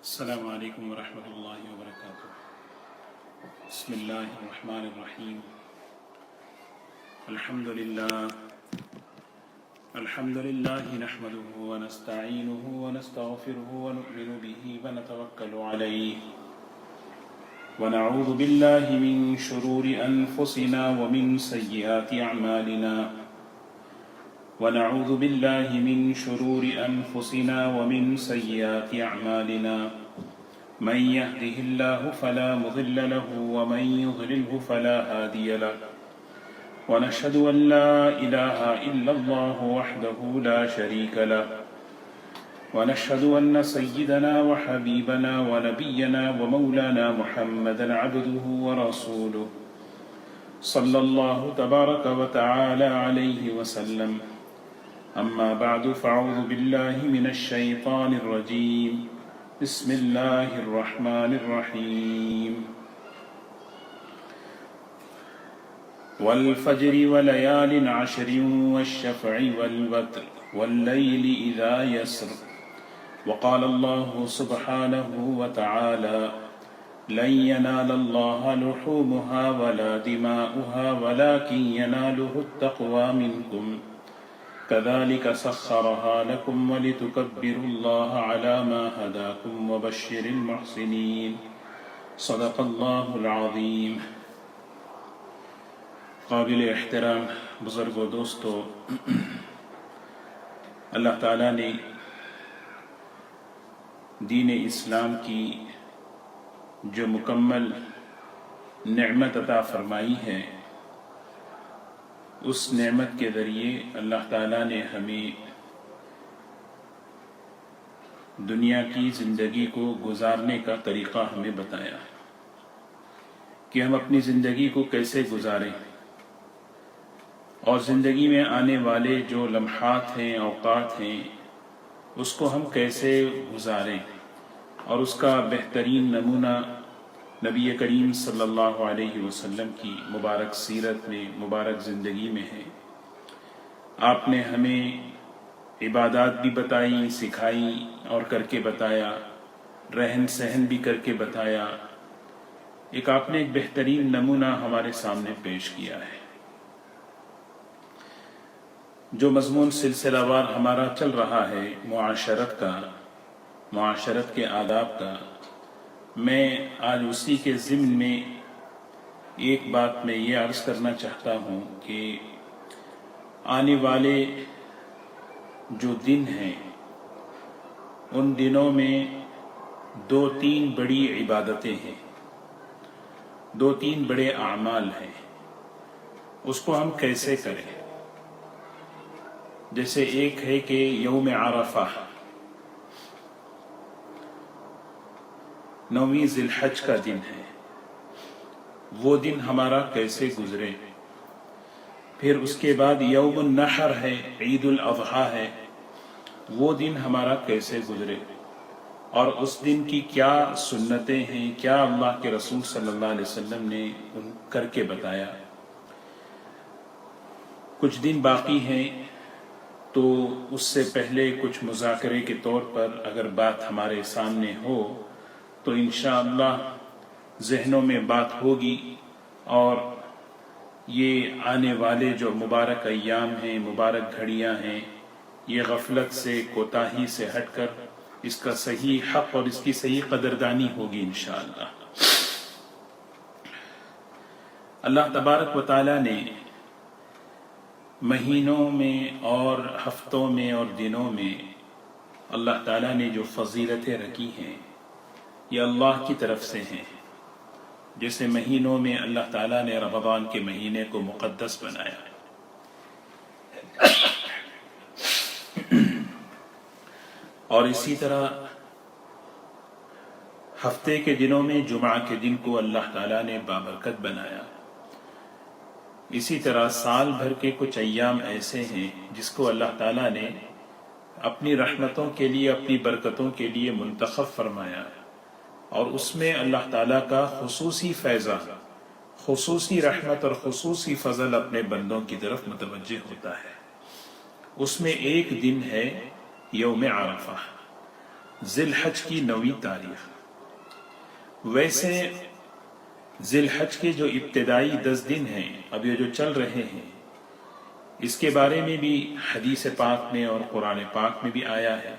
السلام علیکم ورحمۃ اللہ وبرکاتہ۔ بسم اللہ الرحمن الرحیم۔ الحمد للہ نحمده ونستعینه ونستغفره ونؤمن به ونتوکل علیہ ونعوذ باللہ من شرور انفسنا ومن سیئات اعمالنا ونعوذ باللہ من شرور انفسنا ومن سیئات اعمالنا من يهده الله فلا مضل له ومن يضلله فلا هادي له ونشهد أن لا إله إلا الله وحده لا شريك له ونشهد أن سيدنا وحبيبنا ونبينا ومولانا محمدا عبده ورسوله صلى الله تبارك وتعالى عليه وسلم أما بعد فأعوذ بالله من الشيطان الرجيم بسم اللہ الرحمن الرحیم۔ والفجر وليال عشر والشفع والوتر والليل إذا يسر وقال الله سبحانه وتعالى لن ينال الله لحومها ولا دماؤها ولكن يناله التقوى منكم كذلك سخرها لكم ولتكبروا الله على ما هداكم وبشر المحسنين صدق الله العظيم۔ قابل احترام بزرگ و دوستو، اللہ تعالیٰ نے دین اسلام کی جو مکمل نعمت عطا فرمائی ہے، اس نعمت کے ذریعے اللہ تعالیٰ نے ہمیں دنیا کی زندگی کو گزارنے کا طریقہ ہمیں بتایا کہ ہم اپنی زندگی کو کیسے گزاریں، اور زندگی میں آنے والے جو لمحات ہیں، اوقات ہیں، اس کو ہم کیسے گزاریں، اور اس کا بہترین نمونہ نبی کریم صلی اللہ علیہ وسلم کی مبارک سیرت میں، مبارک زندگی میں ہے۔ آپ نے ہمیں عبادات بھی بتائیں، سکھائیں اور کر کے بتایا، رہن سہن بھی کر کے بتایا۔ آپ نے ایک بہترین نمونہ ہمارے سامنے پیش کیا ہے۔ جو مضمون سلسلہ وار ہمارا چل رہا ہے معاشرت کا، معاشرت کے آداب کا، میں آج اسی کے ضمن میں ایک بات میں یہ عرض کرنا چاہتا ہوں کہ آنے والے جو دن ہیں، ان دنوں میں دو تین بڑی عبادتیں ہیں، دو تین بڑے اعمال ہیں۔ اس کو ہم کیسے کریں؟ جیسے ایک ہے کہ یوم عرفہ، 9ویں ذی الحج کا دن ہے، وہ دن ہمارا کیسے گزرے۔ پھر اس کے بعد یوم النحر ہے، عید الاضحیٰ ہے، وہ دن ہمارا کیسے گزرے، اور اس دن کی کیا سنتیں ہیں، کیا اللہ کے رسول صلی اللہ علیہ وسلم نے ان کر کے بتایا۔ کچھ دن باقی ہیں، تو اس سے پہلے کچھ مذاکرے کے طور پر اگر بات ہمارے سامنے ہو تو انشاءاللہ ذہنوں میں بات ہوگی، اور یہ آنے والے جو مبارک ایام ہیں، مبارک گھڑیاں ہیں، یہ غفلت سے، کوتاہی سے ہٹ کر اس کا صحیح حق اور اس کی صحیح قدردانی ہوگی انشاءاللہ۔ اللہ تبارک و تعالیٰ نے مہینوں میں اور ہفتوں میں اور دنوں میں اللہ تعالیٰ نے جو فضیلتیں رکھی ہیں، یہ اللہ کی طرف سے ہیں۔ جیسے مہینوں میں اللہ تعالیٰ نے رمضان کے مہینے کو مقدس بنایا، اور اسی طرح ہفتے کے دنوں میں جمعہ کے دن کو اللہ تعالیٰ نے بابرکت بنایا۔ اسی طرح سال بھر کے کچھ ایام ایسے ہیں جس کو اللہ تعالیٰ نے اپنی رحمتوں کے لیے، اپنی برکتوں کے لیے منتخب فرمایا، اور اس میں اللہ تعالیٰ کا خصوصی فیضان، خصوصی رحمت اور خصوصی فضل اپنے بندوں کی طرف متوجہ ہوتا ہے۔ اس میں ایک دن ہے یوم عرفہ، ذی الحج کی 9ویں تاریخ۔ ویسے ذی الحج کے جو ابتدائی 10 دن ہیں، اب یہ جو چل رہے ہیں، اس کے بارے میں بھی حدیث پاک میں اور قرآن پاک میں بھی آیا ہے۔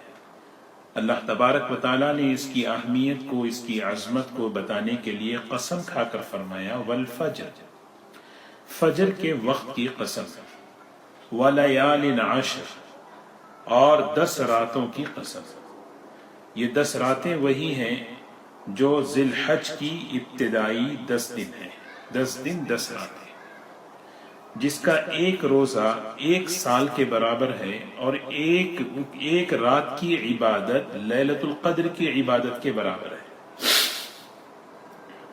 اللہ تبارک و تعالیٰ نے اس کی اہمیت کو، اس کی عظمت کو بتانے کے لیے قسم کھا کر فرمایا والفجر، فجر کے وقت کی قسم، ولیال عشر، اور 10 راتوں کی قسم۔ یہ 10 راتیں وہی ہیں جو ذی الحج کی ابتدائی 10 دن ہیں، 10 دن 10 راتیں، جس کا ایک روزہ 1 سال کے برابر ہے، اور ایک رات کی عبادت لیلۃ القدر کی عبادت کے برابر ہے۔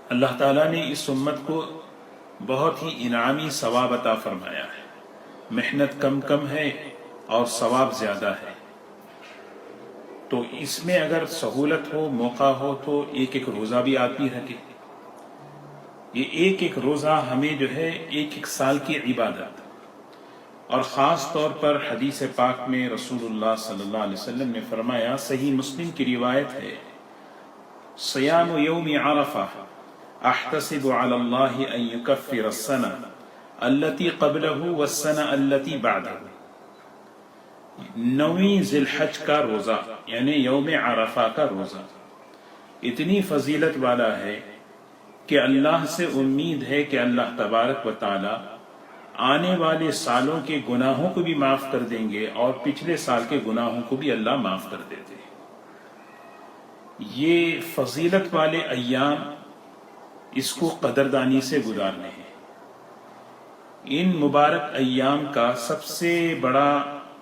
اللہ تعالیٰ نے اس امت کو بہت ہی انعامی ثواب عطا فرمایا ہے، محنت کم ہے اور ثواب زیادہ ہے۔ تو اس میں اگر سہولت ہو، موقع ہو، تو ایک روزہ بھی آدمی رکھے۔ یہ ایک روزہ ہمیں جو ہے 1 سال کی عبادت، اور خاص طور پر حدیث پاک میں رسول اللہ صلی اللہ علیہ وسلم نے فرمایا، صحیح مسلم کی روایت ہے، صیام یوم عرفہ احتسب علی اللہ ان یکفر السنہ التی قبلہ والسنہ التی بعدہ۔ 9ویں ذی الحج کا روزہ یعنی یوم عرفہ کا روزہ اتنی فضیلت والا ہے کہ اللہ سے امید ہے کہ اللہ تبارک و تعالی آنے والے سالوں کے گناہوں کو بھی معاف کر دیں گے، اور پچھلے سال کے گناہوں کو بھی اللہ معاف کر دیتے ہیں۔ یہ فضیلت والے ایام، اس کو قدردانی سے گزارنے ہیں۔ ان مبارک ایام کا سب سے بڑا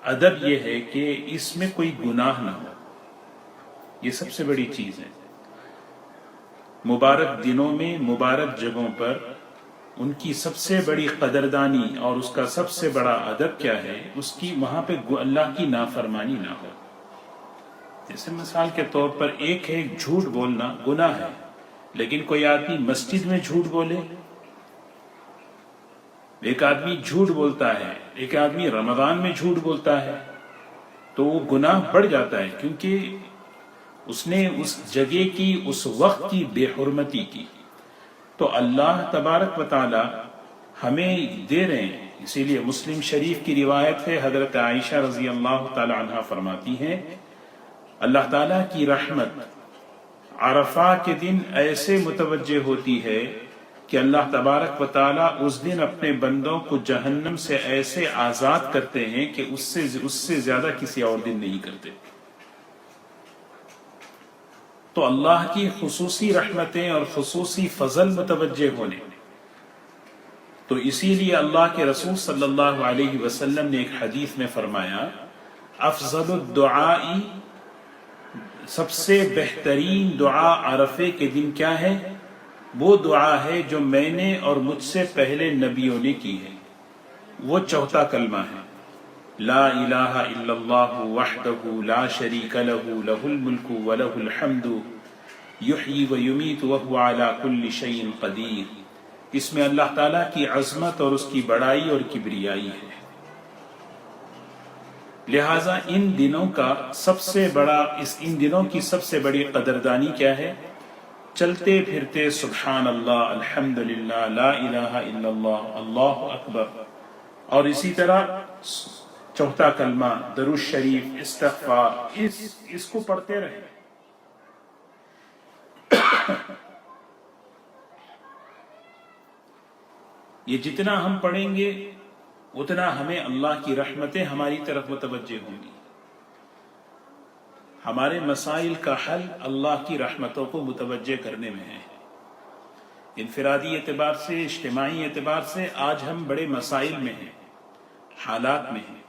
ادب یہ ہے کہ اس میں کوئی گناہ نہ ہو، یہ سب سے بڑی چیز ہے۔ مبارک دنوں میں، مبارک جگہوں پر ان کی سب سے بڑی قدردانی اور اس کا سب سے بڑا ادب کیا ہے، اس کی وہاں پہ اللہ کی نافرمانی نہ ہو۔ جیسے مثال کے طور پر ایک ہے جھوٹ بولنا گناہ ہے، لیکن کوئی آدمی مسجد میں جھوٹ بولے، ایک آدمی جھوٹ بولتا ہے، ایک آدمی رمضان میں جھوٹ بولتا ہے، تو وہ گناہ بڑھ جاتا ہے، کیونکہ اس نے اس جگہ کی، اس وقت کی بے حرمتی کی۔ تو اللہ تبارک و تعالی ہمیں دے رہے ہیں، اسی لیے مسلم شریف کی روایت ہے، حضرت عائشہ رضی اللہ تعالی عنہا فرماتی ہیں، اللہ تعالیٰ کی رحمت عرفہ کے دن ایسے متوجہ ہوتی ہے کہ اللہ تبارک و تعالیٰ اس دن اپنے بندوں کو جہنم سے ایسے آزاد کرتے ہیں کہ اس سے زیادہ کسی اور دن نہیں کرتے۔ تو اللہ کی خصوصی رحمتیں اور خصوصی فضل متوجہ ہونے، تو اسی لیے اللہ کے رسول صلی اللہ علیہ وسلم نے ایک حدیث میں فرمایا، افضل الدعاء، سب سے بہترین دعا عرفے کے دن کیا ہے؟ وہ دعا ہے جو میں نے اور مجھ سے پہلے نبیوں نے کی ہے، وہ چوتھا کلمہ ہے، لا الہ الا اللہ وحدہ لا شریک لہ لہ الملک ولہ الحمد یحیی و یمیت وہو علی کل شیء قدیر۔ اس میں اللہ تعالیٰ کی عظمت اور اس کی بڑائی اور کبریائی ہے۔ لہٰذا ان دنوں کا سب سے بڑا، ان دنوں کی سب سے بڑی قدردانی کیا ہے؟ چلتے پھرتے سبحان اللہ، الحمدللہ، لا الہ الا اللہ، اللہ اکبر، اور اسی طرح چوتھا کلمہ درود شریف، استغفار، اس کو پڑھتے رہیں۔ یہ جتنا ہم پڑھیں گے اتنا ہمیں اللہ کی رحمتیں ہماری طرف متوجہ ہوں گی، ہمارے مسائل کا حل اللہ کی رحمتوں کو متوجہ کرنے میں ہے۔ انفرادی اعتبار سے، اجتماعی اعتبار سے آج ہم بڑے مسائل میں ہیں، حالات میں ہیں،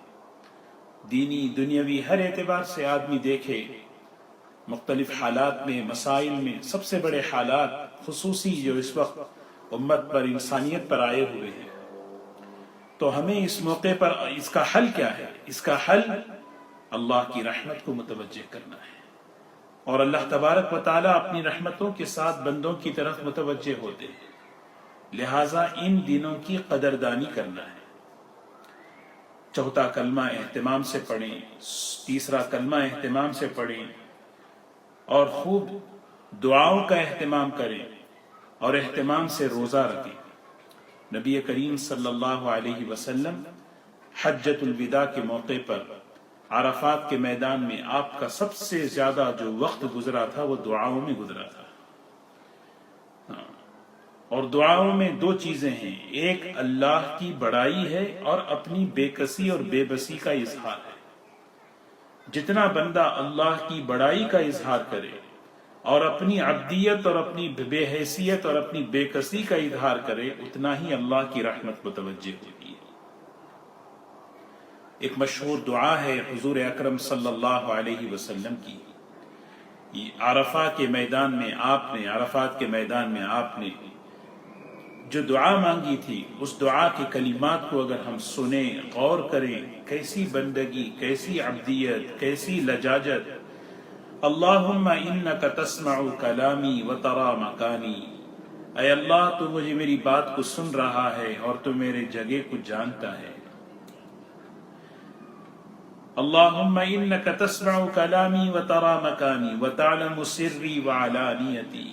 دینی دنیاوی ہر اعتبار سے آدمی دیکھے مختلف حالات میں، مسائل میں، سب سے بڑے حالات خصوصی جو اس وقت امت پر، انسانیت پر آئے ہوئے ہیں۔ تو ہمیں اس موقع پر اس کا حل کیا ہے؟ اس کا حل اللہ کی رحمت کو متوجہ کرنا ہے، اور اللہ تبارک و تعالیٰ اپنی رحمتوں کے ساتھ بندوں کی طرف متوجہ ہوتے ہیں، لہٰذا ان دنوں کی قدردانی کرنا ہے۔ چوتھا کلمہ اہتمام سے پڑھیں، تیسرا کلمہ اہتمام سے پڑھیں، اور خوب دعاؤں کا اہتمام کریں اور اہتمام سے روزہ رکھیں۔ نبی کریم صلی اللہ علیہ وسلم حجۃ الوداع کے موقع پر عرفات کے میدان میں آپ کا سب سے زیادہ جو وقت گزرا تھا وہ دعاؤں میں گزرا تھا۔ اور دعاؤں میں دو چیزیں ہیں، ایک اللہ کی بڑائی ہے اور اپنی بے کسی اور بے بسی کا اظہار ہے۔ جتنا بندہ اللہ کی بڑائی کا اظہار کرے اور اپنی عبدیت اور اپنی بے حیثیت اور اپنی بے کسی کا اظہار کرے، اتنا ہی اللہ کی رحمت متوجہ ہوتی ہے۔ ایک مشہور دعا ہے حضور اکرم صلی اللہ علیہ وسلم کی، عرفات کے میدان میں آپ نے جو دعا مانگی تھی، اس دعا کے کلمات کو اگر ہم سنیں، غور کریں، کیسی بندگی، کیسی عبدیت، کیسی لجاجت۔ اللہم انک تسمع کلامی وترا مکانی، اے اللہ تو مجھے میری بات کو سن رہا ہے اور تو میرے جگہ کو جانتا ہے۔ اللہم انک تسمع کلامی وترا مکانی وتعلم سری وعلانیتی،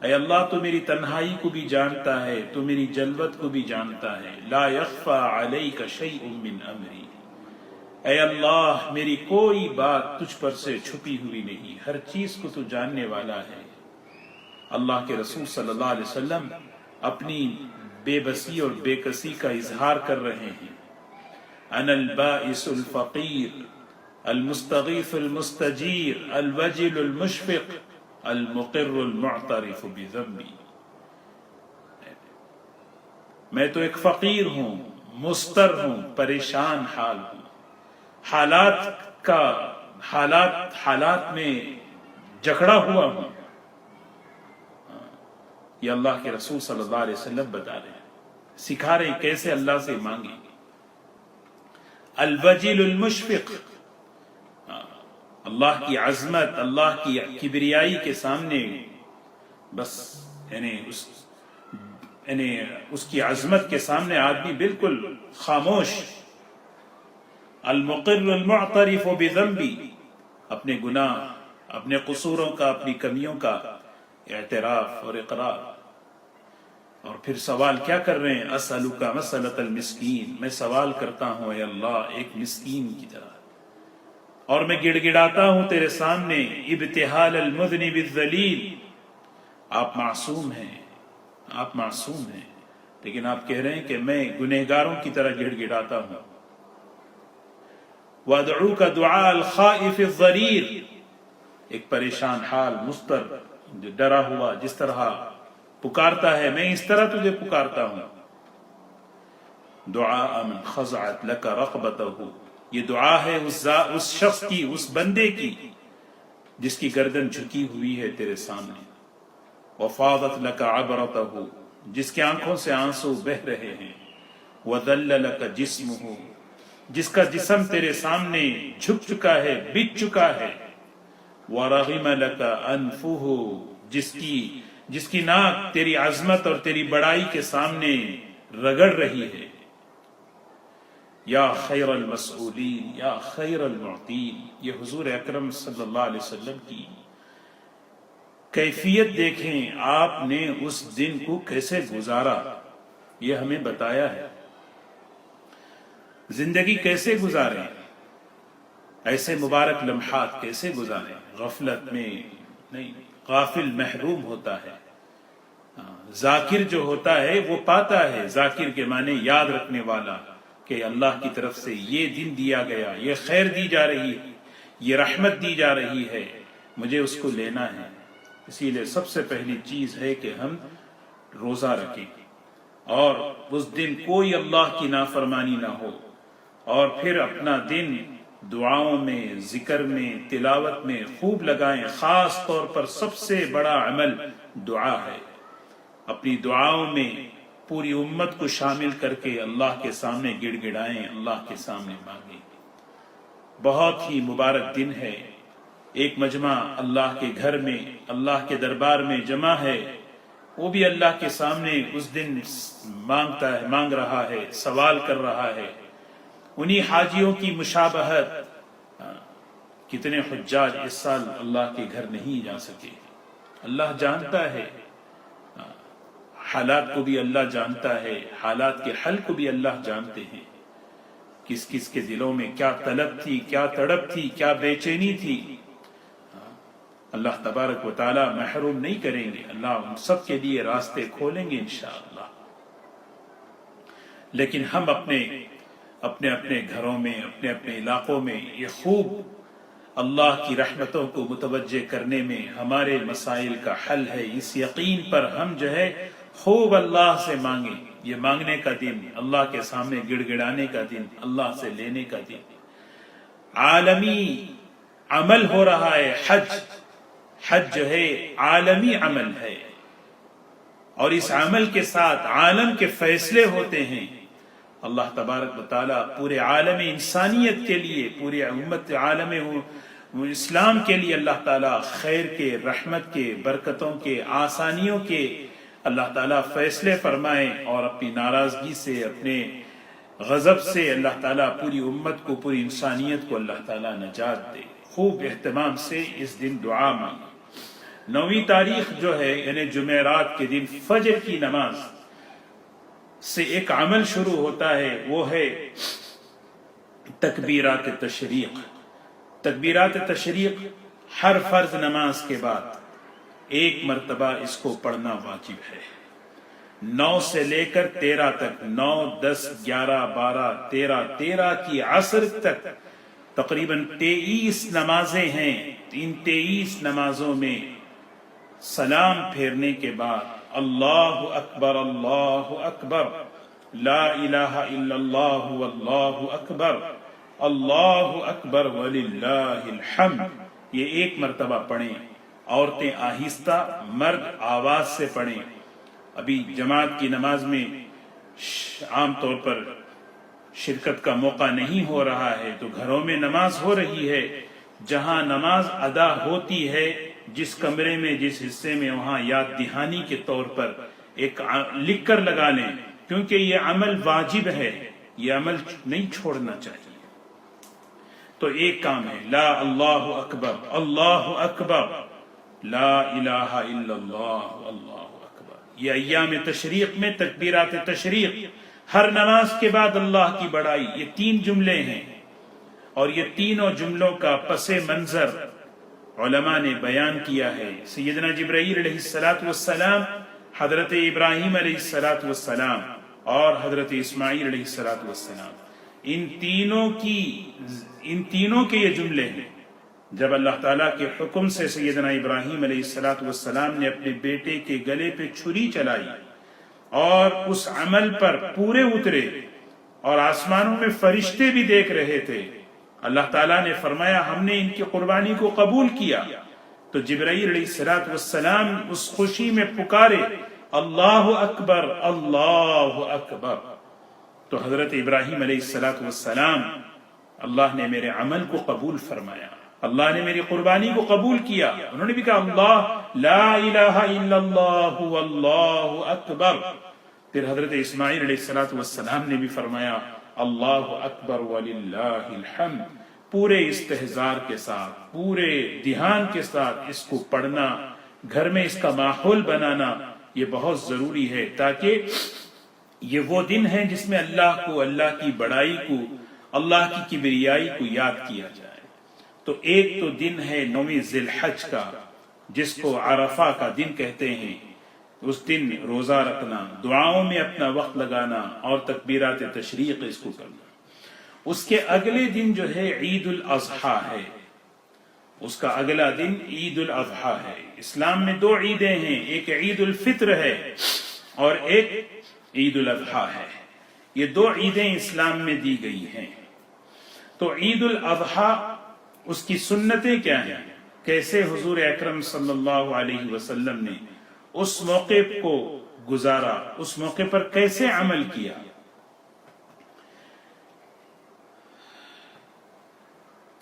اے اللہ تو میری تنہائی کو بھی جانتا ہے، تو میری جلوت کو بھی جانتا ہے۔ لا یخفی علیک شیء من امری، اے اللہ میری کوئی بات تجھ پر سے چھپی ہوئی نہیں، ہر چیز کو تو جاننے والا ہے۔ اللہ کے رسول صلی اللہ علیہ وسلم اپنی بے بسی اور بے کسی کا اظہار کر رہے ہیں۔ انا البائس الفقیر المستغیث المستجیر الوجل المشفق المقر المعترف بذنبی، میں تو ایک فقیر ہوں، مستر ہوں، پریشان حال ہوں، حالات میں جکڑا ہوا ہوں۔ یہ اللہ کے رسول صلی اللہ علیہ وسلم بتا رہے ہیں، سکھا رہے ہیں کیسے اللہ سے مانگیں۔ الوجل المشفق، اللہ کی عظمت، اللہ کی کبریائی کے سامنے بس اس کی عظمت کے سامنے آدمی بالکل خاموش۔ المقر المعترف بذنبی، اپنے گناہ، اپنے قصوروں کا، اپنی کمیوں کا اعتراف اور اقرار۔ اور پھر سوال کیا کر رہے ہیں؟ اسألک مسألۃ المسکین، میں سوال کرتا ہوں اے اللہ ایک مسکین کی طرح، اور میں گڑ گڑاتا ہوں تیرے سامنے ابتحال المذنب الذلیل۔ آپ معصوم ہیں، آپ معصوم ہیں، لیکن آپ کہہ رہے ہیں کہ میں گنہگاروں کی طرح گڑ گڑاتا ہوں۔ وادعوک دعاء الخائف الضریر، ایک پریشان حال، مضطر، جو ڈرا ہوا جس طرح پکارتا ہے، میں اس طرح تجھے پکارتا ہوں۔ دعاء من خضعت لک رقبتہ، یہ دعا ہے اس شخص کی، اس بندے کی جس کی گردن جھکی ہوئی ہے تیرے سامنے۔ وفاضت لک عبرتہ، جس کی آنکھوں سے آنسو بہ رہے ہیں۔ وذل لک جسمہ، جس کا جسم تیرے سامنے جھک چکا ہے، بچ چکا ہے۔ ورغم لک انفہ، جس کی ناک تیری عظمت اور تیری بڑائی کے سامنے رگڑ رہی ہے۔ یا خیر المسئولین یا خیر المعطین، یہ حضور اکرم صلی اللہ علیہ وسلم کی کیفیت دیکھیں، آپ نے اس دن کو کیسے گزارا، یہ ہمیں بتایا ہے۔ زندگی کیسے گزاریں، ایسے مبارک لمحات کیسے گزاریں، غفلت میں نہیں۔ غافل محروم ہوتا ہے، ذاکر جو ہوتا ہے وہ پاتا ہے۔ ذاکر کے معنی یاد رکھنے والا، کہ اللہ کی طرف سے یہ دن دیا گیا، یہ خیر دی جا رہی ہے، یہ رحمت دی جا رہی ہے، مجھے اس کو لینا ہے۔ اسی لیے سب سے پہلی چیز ہے کہ ہم روزہ رکھیں اور اس دن کوئی اللہ کی نافرمانی نہ ہو، اور پھر اپنا دن دعاؤں میں، ذکر میں، تلاوت میں خوب لگائیں۔ خاص طور پر سب سے بڑا عمل دعا ہے۔ اپنی دعاؤں میں پوری امت کو شامل کر کے اللہ کے سامنے گڑ گڑائیں، اللہ کے سامنے مانگیں۔ بہت ہی مبارک دن ہے، ایک مجمع اللہ کے گھر میں، اللہ کے دربار میں جمع ہے، وہ بھی اللہ کے سامنے اس دن مانگ رہا ہے، سوال کر رہا ہے۔ انہی حاجیوں کی مشابہت کتنے حجاج اس سال اللہ کے گھر نہیں جا سکے. اللہ جانتا ہے، حالات کو بھی اللہ جانتا ہے، حالات کے حل کو بھی اللہ جانتے ہیں، کس کس کے دلوں میں کیا طلب تھی، کیا تڑپ تھی، کیا بے چینی تھی. اللہ تبارک و تعالی محروم نہیں کریں گے، اللہ ان سب کے لیے راستے کھولیں گے انشاءاللہ. لیکن ہم اپنے گھروں میں، اپنے علاقوں میں یہ خوب اللہ کی رحمتوں کو متوجہ کرنے میں ہمارے مسائل کا حل ہے. اس یقین پر ہم جو ہے خوب اللہ سے مانگیں. یہ مانگنے کا دن، اللہ کے سامنے گڑ گڑانے کا دن، اللہ سے لینے کا دن. عالمی عمل ہو رہا ہے، حج جو ہے عالمی عمل ہے، اور اس عمل کے ساتھ عالم کے فیصلے ہوتے ہیں. اللہ تبارک و تعالی پورے عالم انسانیت کے لیے، پورے امت عالم اسلام کے لیے اللہ تعالی خیر کے، رحمت کے، برکتوں کے، آسانیوں کے اللہ تعالیٰ فیصلے فرمائیں، اور اپنی ناراضگی سے، اپنے غضب سے اللہ تعالیٰ پوری امت کو، پوری انسانیت کو اللہ تعالیٰ نجات دے. خوب اہتمام سے اس دن دعا مانگیں. 9 تاریخ جو ہے یعنی جمعرات کے دن فجر کی نماز سے ایک عمل شروع ہوتا ہے، وہ ہے تکبیرات تشریق. تکبیرات تشریق ہر فرض نماز کے بعد ایک مرتبہ اس کو پڑھنا واجب ہے. 9 سے لے کر 13 تک، 9، 10، 11، 12، 13 کی عصر تک تقریباً 23 نمازیں ہیں. ان 23 نمازوں میں سلام پھیرنے کے بعد اللہ اکبر، اللہ اکبر، لا الہ الا اللہ واللہ اکبر، اللہ اکبر وللہ الحمد، یہ ایک مرتبہ پڑھیں. عورتیں آہستہ، مرد آواز سے پڑھیں. ابھی جماعت کی نماز میں عام طور پر شرکت کا موقع نہیں ہو رہا ہے، تو گھروں میں نماز ہو رہی ہے. جہاں نماز ادا ہوتی ہے، جس کمرے میں، جس حصے میں، وہاں یاد دہانی کے طور پر ایک لکھ کر لگا لیں، کیونکہ یہ عمل واجب ہے، یہ عمل نہیں چھوڑنا چاہیے. تو ایک کام ہے لا اللہ اکبر، اللہ اکبر، لا الہ الا اللہ، اللہ اکبر. یہ ایام تشریق میں تکبیرات تشریق، ہر نماز کے بعد اللہ کی بڑائی، یہ 3 جملے ہیں، اور یہ تینوں جملوں کا پس منظر علماء نے بیان کیا ہے. سیدنا جبرائیل علیہ السلام، حضرت ابراہیم علیہ السلام اور حضرت اسماعیل علیہ السلام، ان تینوں کے یہ جملے ہیں. جب اللہ تعالیٰ کے حکم سے سیدنا ابراہیم علیہ السلام نے اپنے بیٹے کے گلے پہ چھری چلائی اور اس عمل پر پورے اترے، اور آسمانوں میں فرشتے بھی دیکھ رہے تھے، اللہ تعالیٰ نے فرمایا ہم نے ان کی قربانی کو قبول کیا. تو جبرائیل علیہ السلام اس خوشی میں پکارے اللہ اکبر، اللہ اکبر. تو حضرت ابراہیم علیہ السلام، اللہ نے میرے عمل کو قبول فرمایا، اللہ نے میری قربانی کو قبول کیا. انہوں نے بھی کہا اللہ لا الہ الا اللہ واللہ اکبر. پھر حضرت اسماعیل علیہ السلام نے بھی فرمایا اللہ اکبر وللہ الحمد. پورے استحضار کے ساتھ، پورے دھیان کے ساتھ اس کو پڑھنا، گھر میں اس کا ماحول بنانا یہ بہت ضروری ہے، تاکہ یہ وہ دن ہے جس میں اللہ کو، اللہ کی بڑائی کو، اللہ کی کبریائی کو یاد کیا جائے. تو ایک تو دن ہے 9 ذی الحج کا، جس کو عرفہ کا دن کہتے ہیں. اس دن روزہ رکھنا، دعاؤں میں اپنا وقت لگانا اور تکبیرات تشریق اس کو کرنا. اس کے اگلے دن جو ہے عید الاضحیٰ ہے، اس کا اگلا دن عید الاضحیٰ ہے. اسلام میں 2 عیدیں ہیں، ایک عید الفطر ہے اور ایک عید الاضحیٰ ہے. یہ 2 عیدیں اسلام میں دی گئی ہیں. تو عید الاضحیٰ، اس کی سنتیں کیا ہیں، کیسے حضور اکرم صلی اللہ علیہ وسلم نے اس موقع کو گزارا، اس موقع پر کیسے عمل کیا.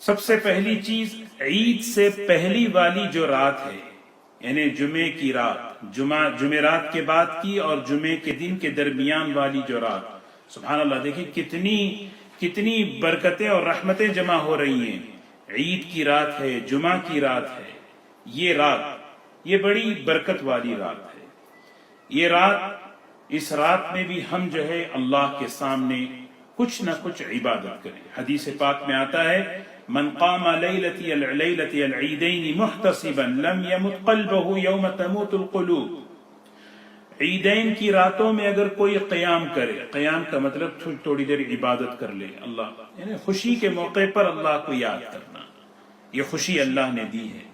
سب سے پہلی چیز، عید سے پہلی والی جو رات ہے، یعنی جمعے کی رات، جمعرات کے بعد کی اور جمعے کے دن کے درمیان والی جو رات، سبحان اللہ، دیکھیں کتنی برکتیں اور رحمتیں جمع ہو رہی ہیں. عید کی رات ہے، جمعہ کی رات ہے، یہ رات یہ بڑی برکت والی رات ہے۔ یہ رات، اس رات میں بھی ہم جو ہے اللہ کے سامنے کچھ نہ کچھ عبادت کریں۔ حدیث پاک میں آتا ہے من قام لیلۃ العیدین محتسبا لم یمت قلبہ یوم تموت القلوب۔ عیدین کی راتوں میں اگر کوئی قیام کرے، قیام کا مطلب تھوڑی دیر عبادت کر لے، اللہ یعنی خوشی کے موقع پر اللہ کو یاد کرنا، یہ خوشی اللہ نے دی ہے،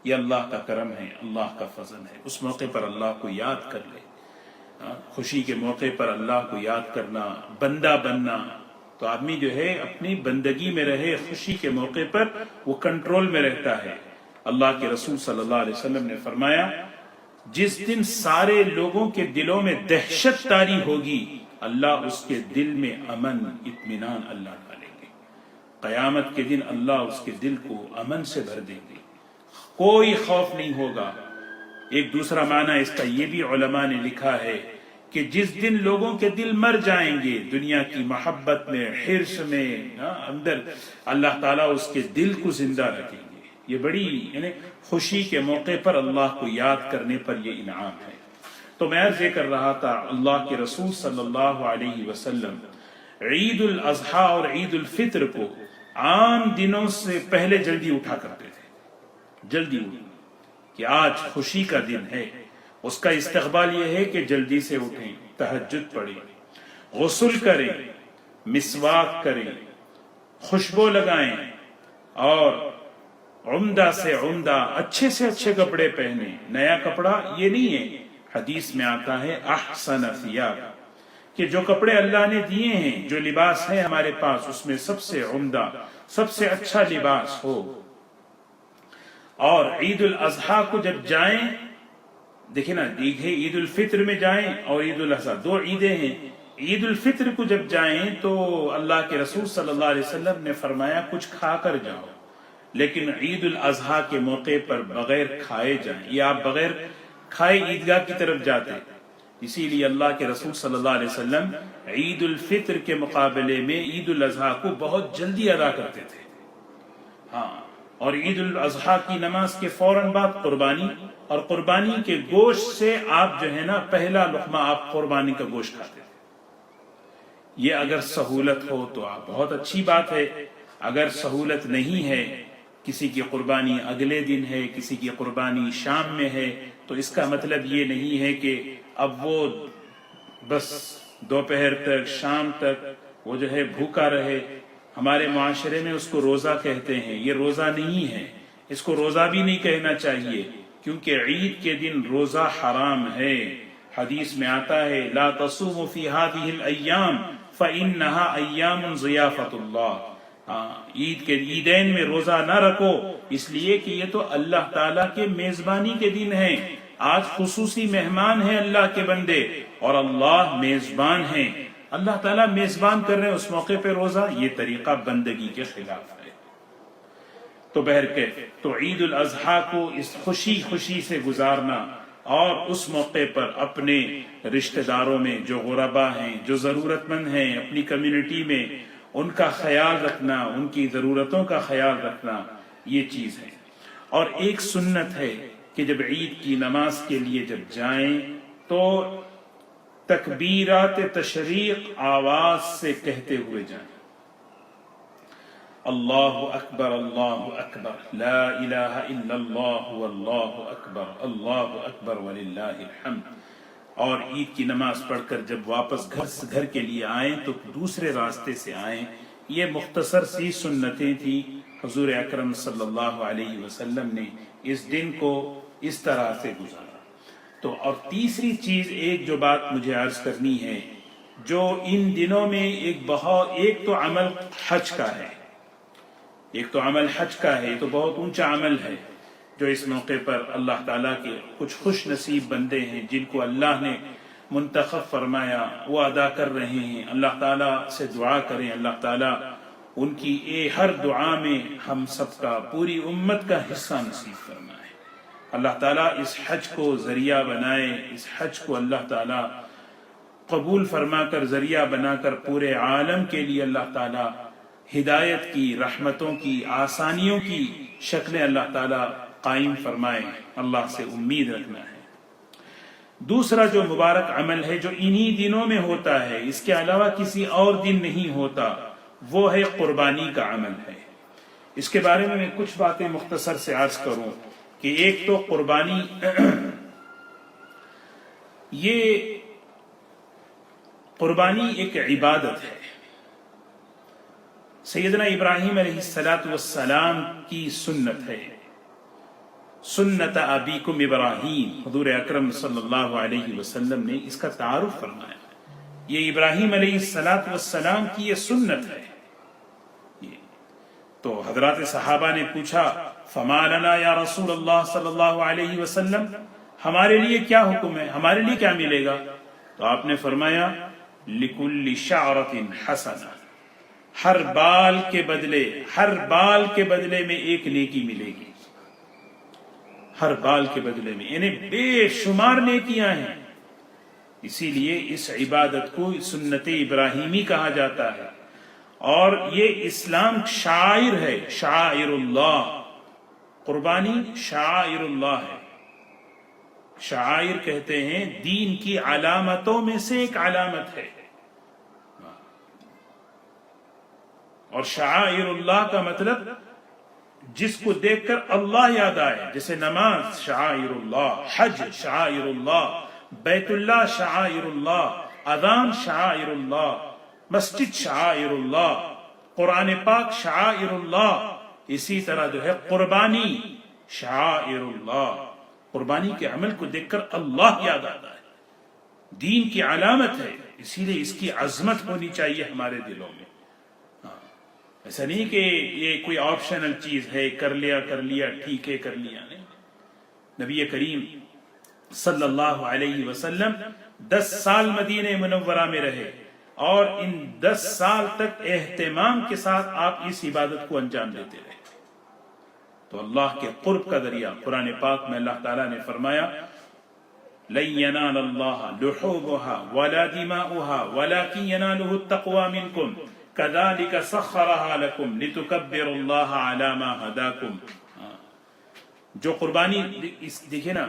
یہ اللہ کا کرم ہے، اللہ کا فضل ہے، اس موقع پر اللہ کو یاد کر لے۔ خوشی کے موقع پر اللہ کو یاد کرنا، بندہ بننا، تو آدمی جو ہے اپنی بندگی میں رہے، خوشی کے موقع پر وہ کنٹرول میں رہتا ہے۔ اللہ کے رسول صلی اللہ علیہ وسلم نے فرمایا جس دن سارے لوگوں کے دلوں میں دہشت طاری ہوگی، اللہ اس کے دل میں امن، اطمینان اللہ ڈالیں گے۔ قیامت کے دن اللہ اس کے دل کو امن سے بھر دیں گے، کوئی خوف نہیں ہوگا۔ ایک دوسرا معنی اس کا یہ بھی علماء نے لکھا ہے کہ جس دن لوگوں کے دل مر جائیں گے دنیا کی محبت میں، حرص میں، اندر، اللہ تعالیٰ اس کے دل کو زندہ رکھیں گے۔ یہ بڑی یعنی خوشی کے موقع پر اللہ کو یاد کرنے پر یہ انعام ہے۔ تو میں عرض یہ کر رہا تھا، اللہ کے رسول صلی اللہ علیہ وسلم عید الاضحیٰ اور عید الفطر کو عام دنوں سے پہلے جلدی اٹھا کرتے تھے، جلدی اٹھا کہ آج خوشی کا دن ہے۔ اس کا استقبال یہ ہے کہ جلدی سے اٹھیں، تہجد پڑھیں، غسل کریں، مسواک کریں، خوشبو لگائیں، اور عمدہ سے عمدہ، اچھے سے اچھے کپڑے پہنیں۔ نیا کپڑا یہ نہیں ہے، حدیث میں آتا ہے احسن ثیاب، کہ جو کپڑے اللہ نے دیے ہیں، جو لباس ہے ہمارے پاس، اس میں سب سے عمدہ، سب سے اچھا لباس ہو۔ اور عید الاضحیٰ کو جب جائیں، دیکھیں نا، عید الفطر میں جائیں اور عید الاضحیٰ دو عیدیں ہیں۔ عید الفطر کو جب جائیں تو اللہ کے رسول صلی اللہ علیہ وسلم نے فرمایا کچھ کھا کر جاؤ، لیکن عید الاضحیٰ کے موقع پر بغیر کھائے جائیں، یا آپ بغیر کھائے عیدگاہ کی طرف جاتے۔ اسی لیے اللہ کے رسول صلی اللہ علیہ وسلم عید الفطر کے مقابلے میں عید الاضحیٰ کو بہت جلدی ادا کرتے تھے۔ ہاں، اور عید الاضحیٰ کی نماز کے فوراً بعد قربانی، اور قربانی کے گوشت سے آپ جو ہے نا پہلا لقمہ آپ قربانی کا گوشت کھاتے تھے۔ یہ اگر سہولت ہو تو آپ بہت اچھی بات ہے، اگر سہولت نہیں ہے، کسی کی قربانی اگلے دن ہے، کسی کی قربانی شام میں ہے، تو اس کا مطلب یہ نہیں ہے کہ اب وہ بس دوپہر تک، شام تک وہ جو ہے بھوکا رہے۔ ہمارے معاشرے میں اس کو روزہ کہتے ہیں، یہ روزہ نہیں ہے، اس کو روزہ بھی نہیں کہنا چاہیے، کیونکہ عید کے دن روزہ حرام ہے۔ حدیث میں آتا ہے لا تصوموا فی هذه الايام فانها ایام ضیافۃ اللہ۔ عید کے عیدین میں روزہ نہ رکھو، اس لیے کہ یہ تو اللہ تعالیٰ کے میزبانی کے دن ہیں۔ آج خصوصی مہمان ہیں اللہ کے بندے، اور اللہ میزبان ہیں، اللہ تعالیٰ میزبان کر رہے ہیں، اس موقع پہ روزہ، یہ طریقہ بندگی کے خلاف ہے۔ تو بہرکیف تو عید الاضحیٰ کو اس خوشی سے گزارنا، اور اس موقع پر اپنے رشتہ داروں میں جو غربا ہیں، جو ضرورت مند ہیں اپنی کمیونٹی میں، ان کا خیال رکھنا، ان کی ضرورتوں کا خیال رکھنا، یہ چیز ہے۔ اور ایک سنت ہے کہ جب عید کی نماز کے لیے جب جائیں تو تکبیرات تشریق آواز سے کہتے ہوئے جائیں، اللہ اکبر اللہ اکبر لا الہ الا اللہ واللہ اکبر وللہ الحمد۔ اور عید کی نماز پڑھ کر جب واپس گھر کے لیے آئیں تو دوسرے راستے سے آئیں۔ یہ مختصر سی سنتیں تھی، حضور اکرم صلی اللہ علیہ وسلم نے اس دن کو اس طرح سے گزارا۔ تو اور تیسری چیز، ایک جو بات مجھے عرض کرنی ہے، جو ان دنوں میں ایک تو عمل حج کا ہے، ایک تو عمل حج کا ہے، تو بہت اونچا عمل ہے، جو اس موقع پر اللہ تعالیٰ کے کچھ خوش نصیب بندے ہیں جن کو اللہ نے منتخب فرمایا، وہ ادا کر رہے ہیں۔ اللہ تعالیٰ سے دعا کریں، اللہ تعالیٰ ان کی ہر دعا میں ہم سب کا، پوری امت کا حصہ نصیب فرمائے۔ اللہ تعالیٰ اس حج کو ذریعہ بنائے، اس حج کو اللہ تعالیٰ قبول فرما کر ذریعہ بنا کر پورے عالم کے لیے اللہ تعالیٰ ہدایت کی، رحمتوں کی، آسانیوں کی شکلیں اللہ تعالیٰ قائم فرمائیں، اللہ سے امید رکھنا ہے۔ دوسرا جو مبارک عمل ہے جو انہی دنوں میں ہوتا ہے، اس کے علاوہ کسی اور دن نہیں ہوتا، وہ ہے قربانی کا عمل ہے۔ اس کے بارے میں کچھ باتیں مختصر سے عرض کروں کہ ایک تو قربانی یہ قربانی ایک عبادت ہے۔ سیدنا ابراہیم علیہ السلام کی سنت ہے، سنت ابیکم ابراہیم، حضور اکرم صلی اللہ علیہ وسلم نے اس کا تعارف فرمایا۔ یہ ابراہیم علیہ السلام کی یہ سنت ہے۔ تو حضرات صحابہ نے پوچھا فما لنا یا رسول اللہ صلی اللہ علیہ وسلم، ہمارے لیے کیا حکم ہے، ہمارے لیے کیا ملے گا؟ تو آپ نے فرمایا لکل شعرۃ حسنہ، ہر بال کے بدلے میں ایک نیکی ملے گی، ہر بال کے بدلے میں، یعنی بے شمار نیکیاں ہیں۔ اسی لیے اس عبادت کو سنت ابراہیمی کہا جاتا ہے، اور یہ اسلام شاعر ہے، شاعر اللہ، قربانی شاعر اللہ ہے۔ شاعر کہتے ہیں دین کی علامتوں میں سے ایک علامت ہے، اور شاعر اللہ کا مطلب جس کو دیکھ کر اللہ یاد آئے، جیسے نماز شاعر اللہ، حج شاعر اللہ، بیت اللہ شاعر اللہ، اذان شاعر اللہ، مسجد شاعر اللہ، قرآن پاک شاعر اللہ۔ اسی طرح جو ہے قربانی شاعر اللہ، قربانی کے عمل کو دیکھ کر اللہ یاد آتا ہے، دین کی علامت ہے، اسی لیے اس کی عظمت ہونی چاہیے ہمارے دلوں میں۔ ایسا نہیں کہ یہ کوئی آپشنل چیز ہے، کر لیا ٹھیک ہے، کر لیا نہیں۔ نبی کریم صلی اللہ علیہ وسلم 10 سال مدینہ منورہ میں رہے، اور ان 10 سال تک اہتمام کے ساتھ آپ اس عبادت کو انجام دیتے رہے۔ تو اللہ کے قرب کا ذریعہ قرآن پاک میں اللہ تعالیٰ نے فرمایا لن ينال الله لحومها ولا دماؤها ولكن يناله التقوى منكم كذلك سخرها لكم لتكبروا الله على ما هداكم۔ جو قربانی دیکھیں نا،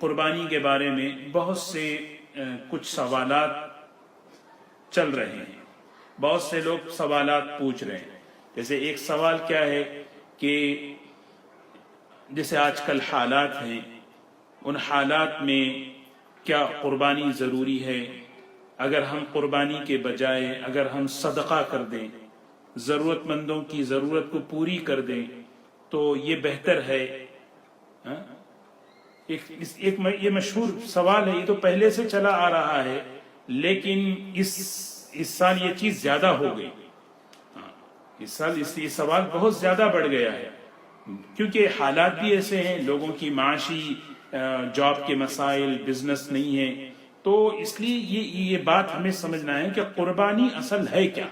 قربانی کے بارے میں بہت سے کچھ سوالات چل رہے ہیں، بہت سے لوگ سوالات پوچھ رہے ہیں۔ جیسے ایک سوال کیا ہے کہ جیسے آج کل حالات ہیں، ان حالات میں کیا قربانی ضروری ہے؟ اگر ہم قربانی کے بجائے اگر ہم صدقہ کر دیں، ضرورت مندوں کی ضرورت کو پوری کر دیں تو یہ بہتر ہے۔ یہ مشہور سوال ہے، یہ تو پہلے سے چلا آ رہا ہے، لیکن اس سال یہ چیز زیادہ ہو گئی۔ اس سال یہ سوال بہت زیادہ بڑھ گیا ہے، کیونکہ حالات بھی ایسے ہیں، لوگوں کی معاشی جاب کے مسائل، بزنس نہیں ہے، تو اس لیے یہ بات ہمیں سمجھنا ہے کہ قربانی اصل ہے کیا۔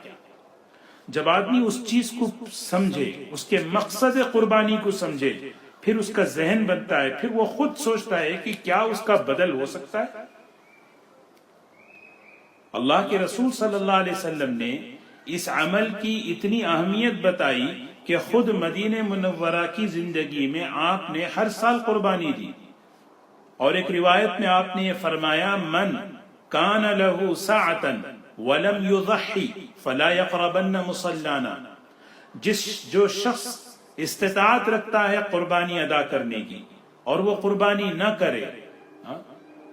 جب آدمی اس چیز کو سمجھے، اس کے مقصد قربانی کو سمجھے، پھر اس کا ذہن بنتا ہے، پھر وہ خود سوچتا ہے کہ کیا اس کا بدل ہو سکتا ہے۔ اللہ کے رسول صلی اللہ علیہ وسلم نے اس عمل کی اتنی اہمیت بتائی کہ خود مدینہ منورہ کی زندگی میں آپ نے ہر سال قربانی دی، اور ایک روایت میں آپ نے یہ فرمایا من کان لہ ساعۃ ولم یضحی فلا یقربن مصلانا، جو شخص استطاعت رکھتا ہے قربانی ادا کرنے کی اور وہ قربانی نہ کرے،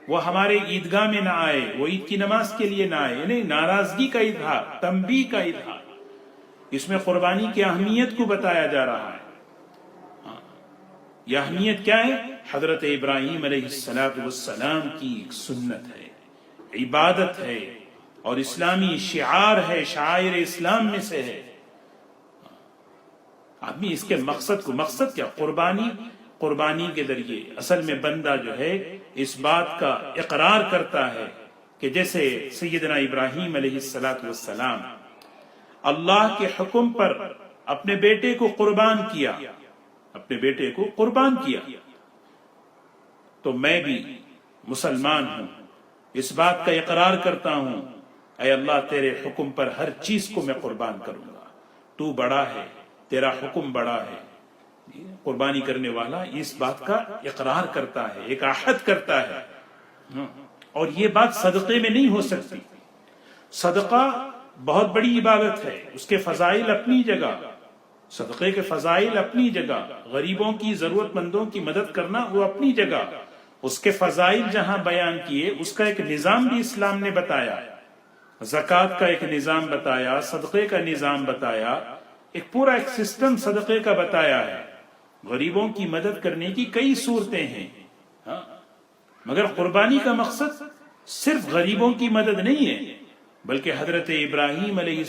وہ ہمارے عیدگاہ میں نہ آئے، وہ عید کی نماز کے لیے نہ آئے، یعنی ناراضگی کا اظہار، تنبیہ کا اظہار، اس میں قربانی کی اہمیت کو بتایا جا رہا ہے۔ یہ اہمیت کیا ہے؟ حضرت ابراہیم علیہ السلام کی ایک سنت ہے، عبادت ہے، اور اسلامی شعار ہے، شاعر اسلام میں سے ہے۔ آدمی اس کے مقصد کیا؟ قربانی کے ذریعے اصل میں بندہ جو ہے اس بات کا اقرار کرتا ہے کہ جیسے سیدنا ابراہیم علیہ السلام اللہ کے حکم پر اپنے بیٹے کو قربان کیا، تو میں بھی مسلمان ہوں، اس بات کا اقرار کرتا ہوں اے اللہ تیرے حکم پر ہر چیز کو میں قربان کروں گا، تو بڑا ہے، تیرا حکم بڑا ہے۔ قربانی کرنے والا اس بات کا اقرار کرتا ہے، ایک عہد کرتا ہے، اور یہ بات صدقے میں نہیں ہو سکتی۔ صدقہ بہت بڑی عبادت ہے، اس کے فضائل اپنی جگہ، صدقے کے فضائل اپنی جگہ، غریبوں کی، ضرورت مندوں کی مدد کرنا وہ اپنی جگہ، اس کے فضائل جہاں بیان کیے، اس کا ایک نظام بھی اسلام نے بتایا، زکوٰۃ کا ایک نظام بتایا، صدقے کا نظام بتایا، ایک پورا ایک سسٹم صدقے کا بتایا ہے۔ غریبوں کی مدد کرنے کی کئی صورتیں ہیں، مگر قربانی کا مقصد صرف غریبوں کی مدد نہیں ہے، بلکہ حضرت ابراہیم علیہ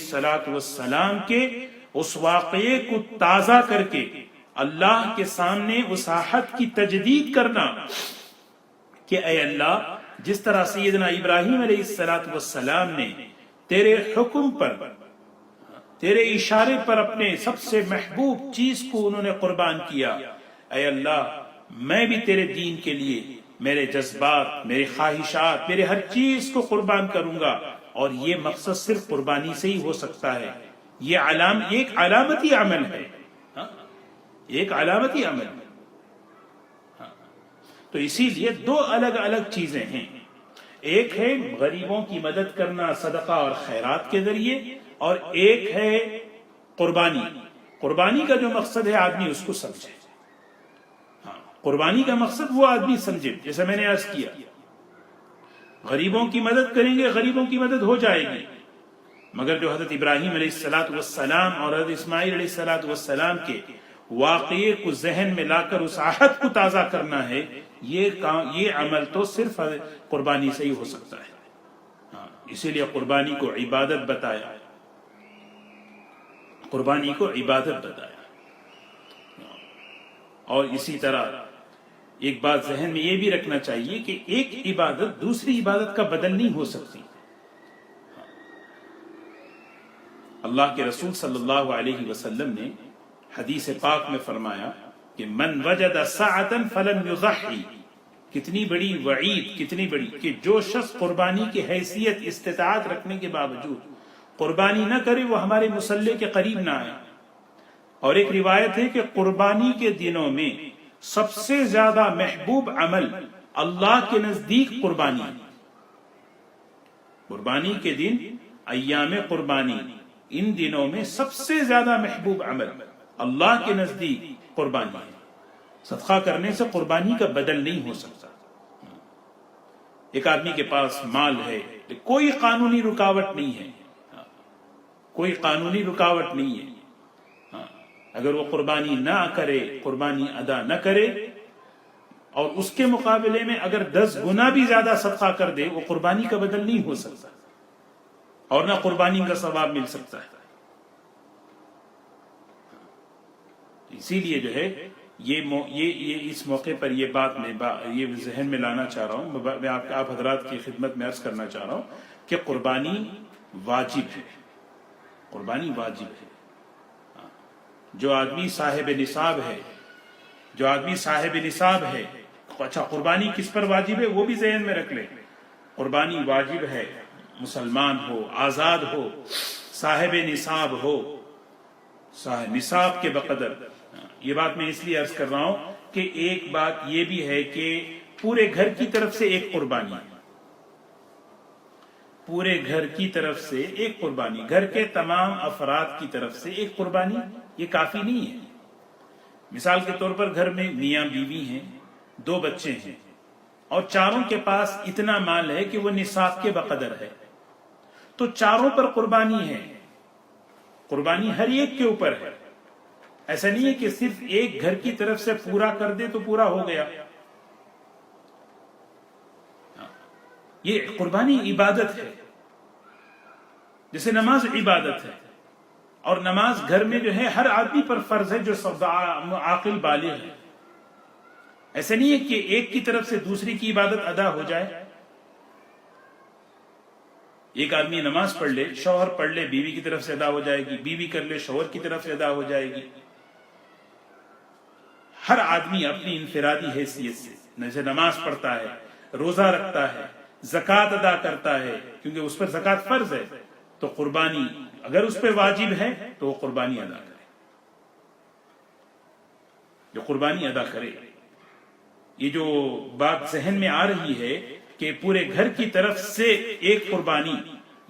السلام کے اس واقعے کو تازہ کر کے اللہ کے سامنے اس عہد کی تجدید کرنا کہ اے اللہ، جس طرح سیدنا ابراہیم علیہ السلام نے تیرے حکم پر، تیرے اشارے پر اپنے سب سے محبوب چیز کو انہوں نے قربان کیا، اے اللہ میں بھی تیرے دین کے لیے میرے جذبات، میرے خواہشات، میرے ہر چیز کو قربان کروں گا، اور یہ مقصد صرف قربانی سے ہی ہو سکتا ہے۔ یہ ایک علامتی عمل ہے، ایک علامتی عمل ہے۔ تو اسی لیے دو الگ الگ چیزیں ہیں، ایک ہے غریبوں کی مدد کرنا صدقہ اور خیرات کے ذریعے، اور ایک ہے قربانی۔ قربانی کا جو مقصد ہے آدمی اس کو سمجھے، قربانی کا مقصد وہ آدمی سمجھے، جیسے میں نے عرض کیا، غریبوں کی مدد کریں گے، غریبوں کی مدد ہو جائے گی، مگر جو حضرت ابراہیم علیہ السلام اور حضرت اسماعیل علیہ السلام کے واقعے کو ذہن میں لا کر اس عہد کو تازہ کرنا ہے، یہ عمل تو صرف قربانی سے ہی ہو سکتا ہے۔ اسی لیے قربانی کو عبادت بتایا، قربانی کو عبادت بتایا۔ اور اسی طرح ایک بات ذہن میں یہ بھی رکھنا چاہیے کہ ایک عبادت دوسری عبادت کا بدل نہیں ہو سکتی۔ اللہ کے رسول صلی اللہ علیہ وسلم نے حدیث پاک میں فرمایا کہ من وجد سعة فلم يضحي، کتنی بڑی وعید، کتنی بڑی، کہ جو شخص قربانی کی حیثیت استطاعت رکھنے کے باوجود قربانی نہ کرے وہ ہمارے مصلی کے قریب نہ آئے۔ اور ایک روایت ہے کہ قربانی کے دنوں میں سب سے زیادہ محبوب عمل اللہ کے نزدیک قربانی ہے۔ قربانی کے دن، ایام قربانی، ان دنوں میں سب سے زیادہ محبوب عمل اللہ کے نزدیک قربانی ہے۔ صدقہ کرنے سے قربانی کا بدل نہیں ہو سکتا۔ ایک آدمی کے پاس مال ہے، کوئی قانونی رکاوٹ نہیں ہے، کوئی قانونی رکاوٹ نہیں ہے، اگر وہ قربانی نہ کرے، قربانی ادا نہ کرے، اور اس کے مقابلے میں اگر 10 گنا بھی زیادہ صدقہ کر دے، وہ قربانی کا بدل نہیں ہو سکتا، اور نہ قربانی کا ثواب مل سکتا ہے۔ اسی لیے جو ہے یہ اس موقع پر یہ بات میں یہ ذہن میں لانا چاہ رہا ہوں، میں آپ حضرات کی خدمت میں عرض کرنا چاہ رہا ہوں کہ قربانی واجب ہے، قربانی واجب ہے۔ جو آدمی صاحب نصاب ہے، جو آدمی صاحب نصاب ہے، اچھا قربانی کس پر واجب ہے وہ بھی ذہن میں رکھ لیں۔ قربانی واجب ہے، مسلمان ہو، آزاد ہو، صاحب نصاب ہو، صاحب نصاب کے بقدر۔ یہ بات میں اس لیے عرض کر رہا ہوں کہ ایک بات یہ بھی ہے کہ پورے گھر کی طرف سے ایک قربانی، پورے گھر کی طرف سے ایک قربانی، گھر کے تمام افراد کی طرف سے ایک قربانی یہ کافی نہیں ہے۔ مثال کے طور پر گھر میں میاں بیوی ہیں، 2 بچے ہیں، اور چاروں کے پاس اتنا مال ہے کہ وہ نصاب کے بقدر ہے، تو چاروں پر قربانی ہے، قربانی ہر ایک کے اوپر ہے۔ ایسا نہیں ہے کہ صرف ایک گھر کی طرف سے پورا کر دے تو پورا ہو گیا۔ یہ قربانی عبادت ہے، جیسے نماز عبادت ہے، اور نماز گھر میں جو ہے ہر آدمی پر فرض ہے جو عاقل بالغ ہے۔ ایسا نہیں ہے کہ ایک کی طرف سے دوسری کی عبادت ادا ہو جائے۔ ایک آدمی نماز پڑھ لے، شوہر پڑھ لے، بیوی کی طرف سے ادا ہو جائے گی، بیوی کر لے، شوہر کی طرف سے ادا ہو جائے گی۔ ہر آدمی اپنی انفرادی حیثیت سے، جیسے نماز پڑھتا ہے، روزہ رکھتا ہے، زکوٰۃ ادا کرتا ہے کیونکہ اس پر زکوٰۃ فرض ہے، تو قربانی اگر اس پہ واجب ہے تو وہ قربانی ادا کرے، جو قربانی ادا کرے۔ یہ جو بات ذہن میں آ رہی ہے کہ پورے گھر کی طرف سے ایک قربانی،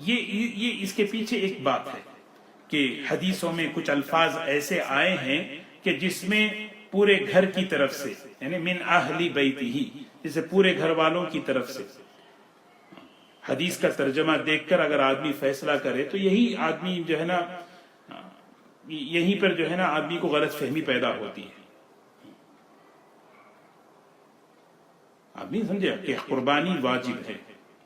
یہ اس کے پیچھے ایک بات ہے کہ حدیثوں میں کچھ الفاظ ایسے آئے ہیں کہ جس میں پورے گھر کی طرف سے، یعنی من اہل بیتہ، جسے پورے گھر والوں کی طرف سے۔ حدیث کا ترجمہ دیکھ کر اگر آدمی فیصلہ کرے تو یہی آدمی جو ہے نا، یہیں پر جو ہے نا آدمی کو غلط فہمی پیدا ہوتی ہے۔ آدمی سمجھے کہ قربانی واجب ہے،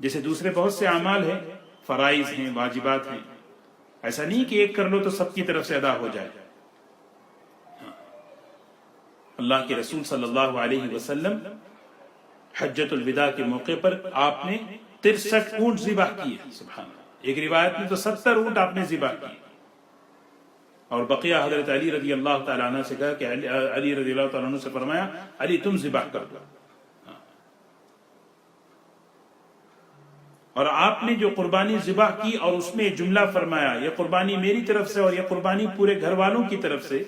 جیسے دوسرے بہت سے اعمال ہیں، فرائض ہیں، واجبات ہیں، ایسا نہیں کہ ایک کر لو تو سب کی طرف سے ادا ہو جائے۔ اللہ کے رسول صلی اللہ علیہ وسلم حجۃ الوداع کے موقع پر آپ نے 63 اونٹ ذبح کیے، سبحان اللہ۔ ایک روایت میں تو 70 اونٹ آپ نے ذبح کیے، اور بقیہ حضرت علی رضی اللہ تعالیٰ عنہ سے کہا کہ علی رضی اللہ تعالیٰ عنہ سے فرمایا علی تم ذبح کر دو۔ اور آپ نے جو قربانی ذبح کی اور اس میں جملہ فرمایا یہ قربانی میری طرف سے اور یہ قربانی پورے گھر والوں کی طرف سے،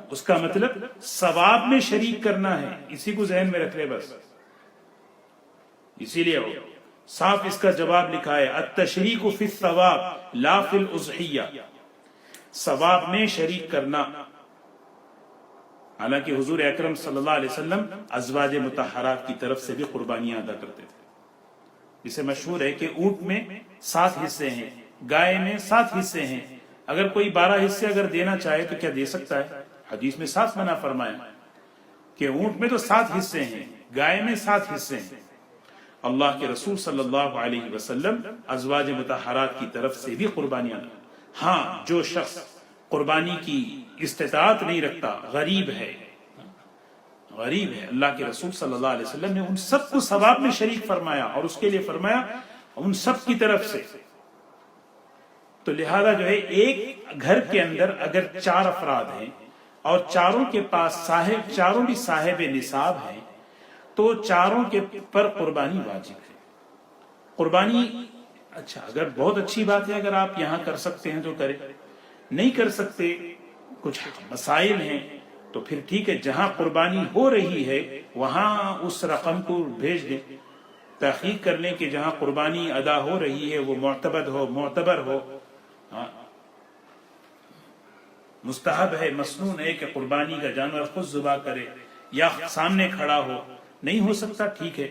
اس کا مطلب ثواب میں شریک کرنا ہے، اسی کو ذہن میں رکھ لے بس۔ اسی لیے صاف اس کا جواب لکھا ہے التشریک فی الثواب لا فی الاضحیہ، ثواب میں شریک کرنا۔ حالانکہ حضور اکرم صلی اللہ علیہ وسلم ازواج مطہرات کی طرف سے بھی قربانیاں ادا کرتے تھے۔ اسے مشہور ہے کہ اونٹ میں 7 حصے ہیں، گائے میں 7 حصے ہیں، اگر کوئی 12 حصے اگر دینا چاہے تو کیا دے سکتا ہے؟ حدیث میں 7 منع فرمایا کہ اونٹ میں تو 7 حصے ہیں، گائے میں 7 حصے ہیں۔ اللہ کے رسول صلی اللہ علیہ وسلم ازواج مطہرات کی طرف سے بھی قربانیاں۔ ہاں، جو شخص قربانی کی استطاعت نہیں رکھتا، غریب ہے، اللہ کے رسول صلی اللہ علیہ وسلم نے ان سب کو ثواب میں شریک فرمایا، اور اس کے لیے فرمایا ان سب کی طرف سے۔ تو لہذا جو ہے ایک گھر کے اندر اگر 4 افراد ہیں اور چاروں کے پاس چاروں بھی صاحب نصاب ہیں تو چاروں کے پر قربانی واجب ہے۔ قربانی اچھا، اگر بہت اچھی بات ہے اگر آپ یہاں کر سکتے ہیں تو کریں، نہیں کر سکتے کچھ مسائل ہیں تو پھر ٹھیک ہے، جہاں قربانی ہو رہی ہے وہاں اس رقم کو بھیج دیں، تحقیق کر لیں کہ جہاں قربانی ادا ہو رہی ہے وہ معتبر ہو۔ مستحب ہے، مسنون ہے کہ قربانی کا جانور خود ذبح کرے یا سامنے کھڑا ہو، نہیں ہو سکتا ٹھیک ہے،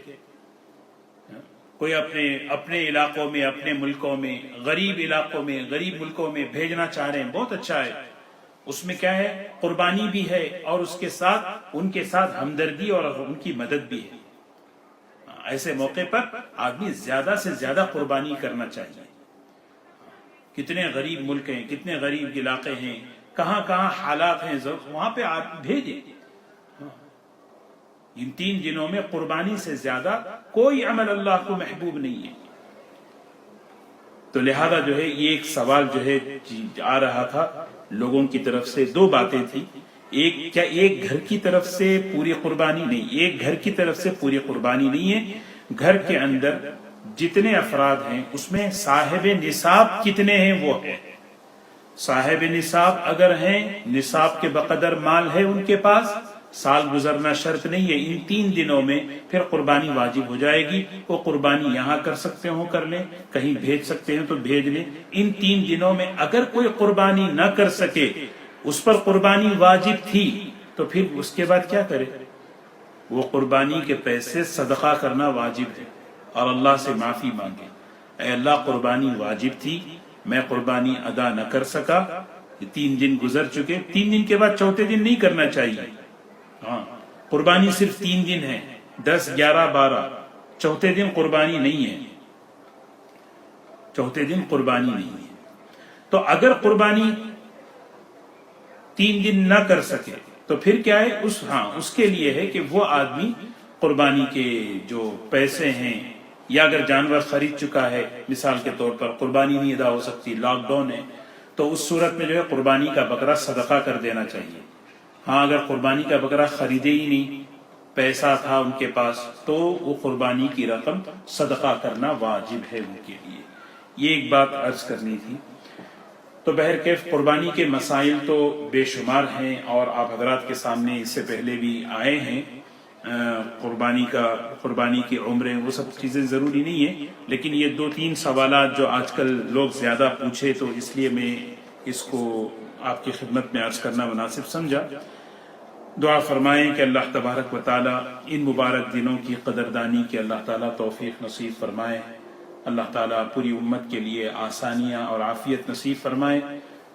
کوئی اپنے علاقوں میں، اپنے ملکوں میں، غریب علاقوں میں، غریب ملکوں میں بھیجنا چاہ رہے ہیں، بہت اچھا ہے، اس میں کیا ہے قربانی بھی ہے اور اس کے ساتھ ان کے ساتھ ہمدردی اور ان کی مدد بھی ہے۔ ایسے موقع پر آدمی زیادہ سے زیادہ قربانی کرنا چاہیے۔ کتنے غریب ملک ہیں، کتنے غریب علاقے ہیں، کہاں کہاں حالات ہیں، وہاں پہ آپ بھیجیں۔ ان 3 دنوں میں قربانی سے زیادہ کوئی عمل اللہ کو محبوب نہیں ہے۔ تو لہذا جو ہے یہ ایک سوال جو ہے آ رہا تھا لوگوں کی طرف سے، 2 باتیں تھی، کیا ایک گھر کی طرف سے پوری قربانی نہیں، ایک گھر کی طرف سے پوری قربانی نہیں ہے، گھر کے اندر جتنے افراد ہیں اس میں صاحب نصاب کتنے ہیں وہ ہے۔ صاحب نصاب اگر ہیں، نصاب کے بقدر مال ہے ان کے پاس، سال گزرنا شرط نہیں ہے، ان 3 دنوں میں پھر قربانی واجب ہو جائے گی۔ وہ قربانی یہاں کر سکتے ہوں کر لیں، کہیں بھیج سکتے ہیں تو بھیج لیں۔ ان 3 دنوں میں اگر کوئی قربانی نہ کر سکے، اس پر قربانی واجب تھی تو پھر اس کے بعد کیا کرے؟ وہ قربانی کے پیسے صدقہ کرنا واجب ہے اور اللہ سے معافی مانگے، اے اللہ قربانی واجب تھی، میں قربانی ادا نہ کر سکا، 3 دن گزر چکے، 3 دن کے بعد 4تھے دن نہیں کرنا چاہیے۔ ہاں، قربانی صرف 3 دن ہے، 10، 11، 12، 4تھے دن قربانی نہیں ہے، 4تھے دن قربانی نہیں ہے۔ تو اگر قربانی 3 دن نہ کر سکے تو پھر کیا ہے، اس کے لیے ہے کہ وہ آدمی قربانی کے جو پیسے ہیں، یا اگر جانور خرید چکا ہے، مثال کے طور پر قربانی نہیں ادا ہو سکتی، لاک ڈاؤن ہے، تو اس صورت میں جو ہے قربانی کا بکرا صدقہ کر دینا چاہیے۔ ہاں، اگر قربانی کا بکرا خریدے ہی نہیں، پیسہ تھا ان کے پاس تو وہ قربانی کی رقم صدقہ کرنا واجب ہے ان کے لیے. یہ ایک بات عرض کرنی تھی. تو بہرکیف قربانی کے مسائل تو بے شمار ہیں اور آپ حضرات کے سامنے اس سے پہلے بھی آئے ہیں. قربانی کی عمریں وہ سب چیزیں ضروری نہیں ہیں، لیکن یہ 2-3 سوالات جو آج کل لوگ زیادہ پوچھے تو اس لیے میں اس کو آپ کی خدمت میں عرض کرنا مناسب سمجھا. دعا فرمائیں کہ اللہ تبارک و تعالیٰ ان مبارک دنوں کی قدردانی کی اللہ تعالیٰ توفیق نصیب فرمائے. اللہ تعالیٰ پوری امت کے لیے آسانیاں اور عافیت نصیب فرمائے.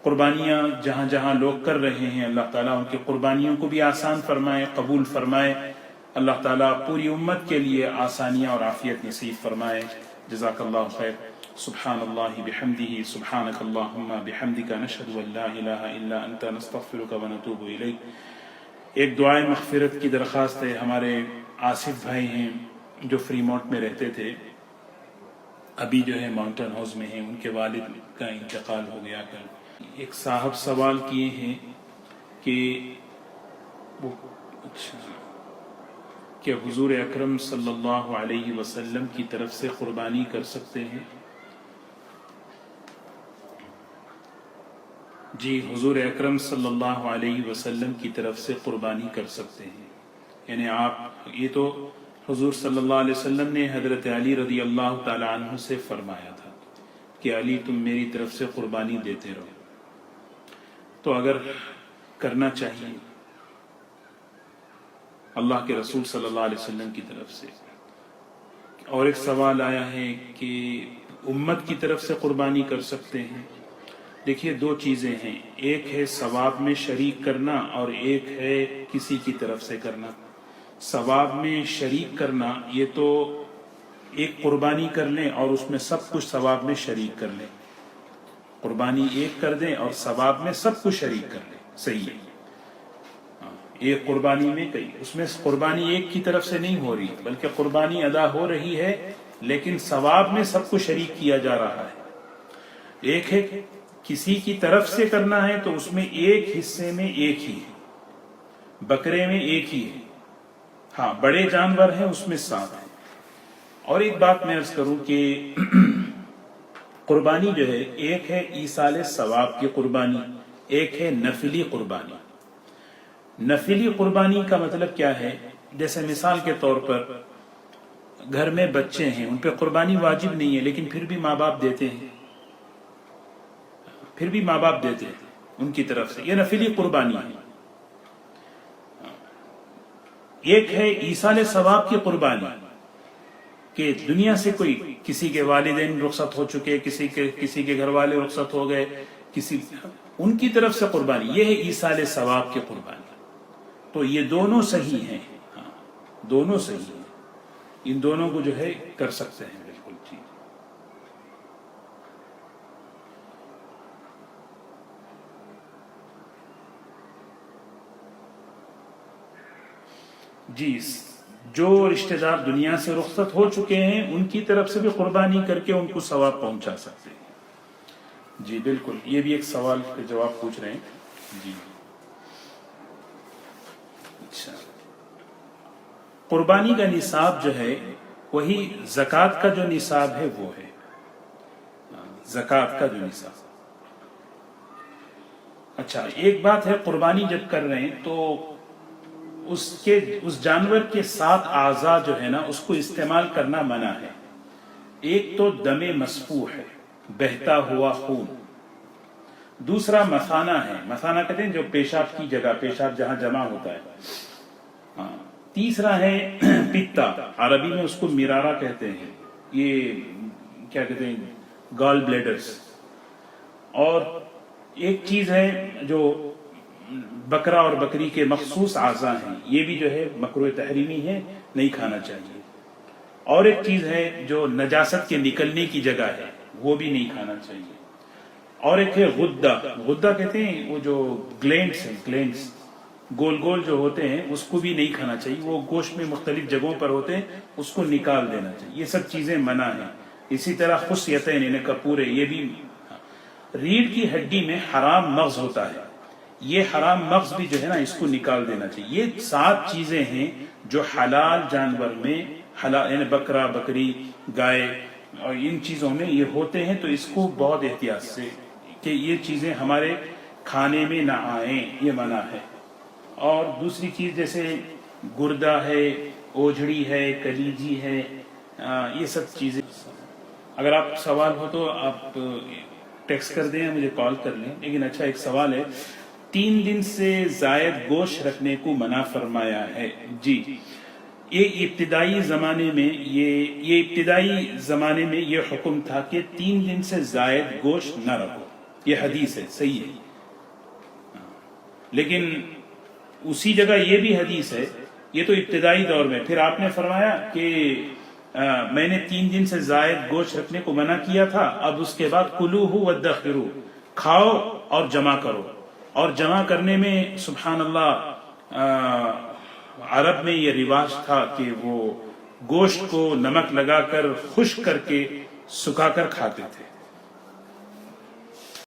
قربانیاں جہاں جہاں لوگ کر رہے ہیں اللہ تعالیٰ ان کی قربانیوں کو بھی آسان فرمائے، قبول فرمائے. اللہ تعالیٰ پوری امت کے لیے آسانیاں اور عافیت نصیب فرمائے. جزاک اللہ خیر. سبحان اللہ بحمدہ سبحانک اللہم بحمدک نشہد ان لا الہ الا انت نستغفرک ونتوب الیک. ایک دعائے مغفرت کی درخواست ہے. ہمارے آصف بھائی ہیں جو فری مونٹ میں رہتے تھے، ابھی جو ہے ماؤنٹن ہاؤس میں ہیں، ان کے والد کا انتقال ہو گیا کل. ایک صاحب سوال کیے ہیں کہ حضور اکرم صلی اللہ علیہ وسلم کی طرف سے قربانی کر سکتے ہیں؟ جی، حضور اکرم صلی اللہ علیہ وسلم کی طرف سے قربانی کر سکتے ہیں. یعنی آپ، یہ تو حضور صلی اللہ علیہ وسلم نے حضرت علی رضی اللہ تعالی عنہ سے فرمایا تھا کہ علی تم میری طرف سے قربانی دیتے رہو. تو اگر کرنا چاہیے اللہ کے رسول صلی اللہ علیہ وسلم کی طرف سے. اور ایک سوال آیا ہے کہ امت کی طرف سے قربانی کر سکتے ہیں؟ دیکھیے، 2 چیزیں ہیں، ایک ہے ثواب میں شریک کرنا اور ایک ہے کسی کی طرف سے کرنا. ثواب میں شریک کرنا یہ تو ایک قربانی کر لیں اور اس میں سب کچھ ثواب میں شریک کر لیں. قربانی ایک کر دیں اور ثواب میں سب کچھ شریک کر لیں، صحیح ہے. ایک قربانی میں کئی، اس میں قربانی ایک کی طرف سے نہیں ہو رہی بلکہ قربانی ادا ہو رہی ہے لیکن ثواب میں سب کو شریک کیا جا رہا ہے. ایک ہے کسی کی طرف سے کرنا ہے تو اس میں ایک حصے میں ایک ہی ہے، بکرے میں ایک ہی ہے. ہاں، بڑے جانور ہیں اس میں 7 ہیں. اور ایک بات میں عرض کروں کہ قربانی جو ہے، ایک ہے ایصال ثواب کی قربانی، ایک ہے نفلی قربانی. نفلی قربانی کا مطلب کیا ہے؟ جیسے مثال کے طور پر گھر میں بچے ہیں، ان پہ قربانی واجب نہیں ہے لیکن پھر بھی ماں باپ دیتے ہیں، ان کی طرف سے، یہ نفلی قربانی ہے. ایک ہے ایصال ثواب کی قربانی کہ دنیا سے کوئی، کسی کے والدین رخصت ہو چکے، کسی کے گھر والے رخصت ہو گئے، ان کی طرف سے قربانی، یہ ہے ایصال ثواب کی قربانی. تو یہ دونوں صحیح ہیں، دونوں صحیح ہیں، ان دونوں کو جو ہے کر سکتے ہیں. بالکل ٹھیک. جی، جو رشتہ دار دنیا سے رخصت ہو چکے ہیں ان کی طرف سے بھی قربانی کر کے ان کو ثواب پہنچا سکتے ہیں. جی بالکل، یہ بھی ایک سوال کا جواب پوچھ رہے ہیں. جی اچھا، قربانی کا نصاب جو ہے وہی زکوٰۃ کا جو نصاب ہے وہ ہے، زکوٰۃ کا جو نصاب. اچھا، ایک بات ہے، قربانی جب کر رہے ہیں تو اس جانور کے 7 اعضاء جو ہے نا اس کو استعمال کرنا منع ہے. ایک تو دم مسفوح ہے، بہتا ہوا خون. دوسرا مثانہ ہے، مثانہ کہتے ہیں جو پیشاب کی جگہ، پیشاب جہاں جمع ہوتا ہے. تیسرا ہے پتا، عربی میں اس کو مرارہ کہتے ہیں، یہ کیا کہتے ہیں، گال بلیڈرز. اور ایک چیز ہے جو بکرا اور بکری کے مخصوص اعضاء ہیں، یہ بھی جو ہے مکروہ تحریمی ہے، نہیں کھانا چاہیے. اور ایک چیز ہے جو نجاست کے نکلنے کی جگہ ہے، وہ بھی نہیں کھانا چاہیے. اور ایک ہے غدہ، غدہ کہتے ہیں وہ جو گلینڈز ہیں، گلینڈز گول گول جو ہوتے ہیں، اس کو بھی نہیں کھانا چاہیے. وہ گوشت میں مختلف جگہوں پر ہوتے ہیں، اس کو نکال دینا چاہیے. یہ سب چیزیں منع ہیں. اسی طرح خصیتین، کپورے، یہ بھی. ریڑھ کی ہڈی میں حرام مغز ہوتا ہے، یہ حرام مغز بھی جو ہے نا اس کو نکال دینا چاہیے. یہ 7 چیزیں ہیں جو حلال جانور میں حلال یعنی بکرا بکری گائے اور ان چیزوں میں یہ ہوتے ہیں، تو اس کو بہت احتیاط سے کہ یہ چیزیں ہمارے کھانے میں نہ آئیں، یہ منع ہے. اور دوسری چیز جیسے گردہ ہے، اوجھڑی ہے، کلیجی ہے، یہ سب چیزیں. اگر آپ سوال ہو تو آپ ٹیکسٹ کر دیں یا مجھے کال کر لیں. لیکن اچھا ایک سوال ہے، 3 دن سے زائد گوشت رکھنے کو منع فرمایا ہے. جی یہ ابتدائی زمانے میں یہ حکم تھا کہ 3 دن سے زائد گوشت نہ رکھو، یہ حدیث ہے، صحیح ہے. لیکن اسی جگہ یہ بھی حدیث ہے، یہ تو ابتدائی دور میں. پھر آپ نے فرمایا کہ میں نے 3 دن سے زائد گوشت رکھنے کو منع کیا تھا، اب اس کے بعد کلوہ وادخروا، کھاؤ اور جمع کرو. اور جمع کرنے میں سبحان اللہ عرب میں یہ رواج تھا کہ وہ گوشت کو نمک لگا کر خشک کر کے سکھا کر کھاتے تھے.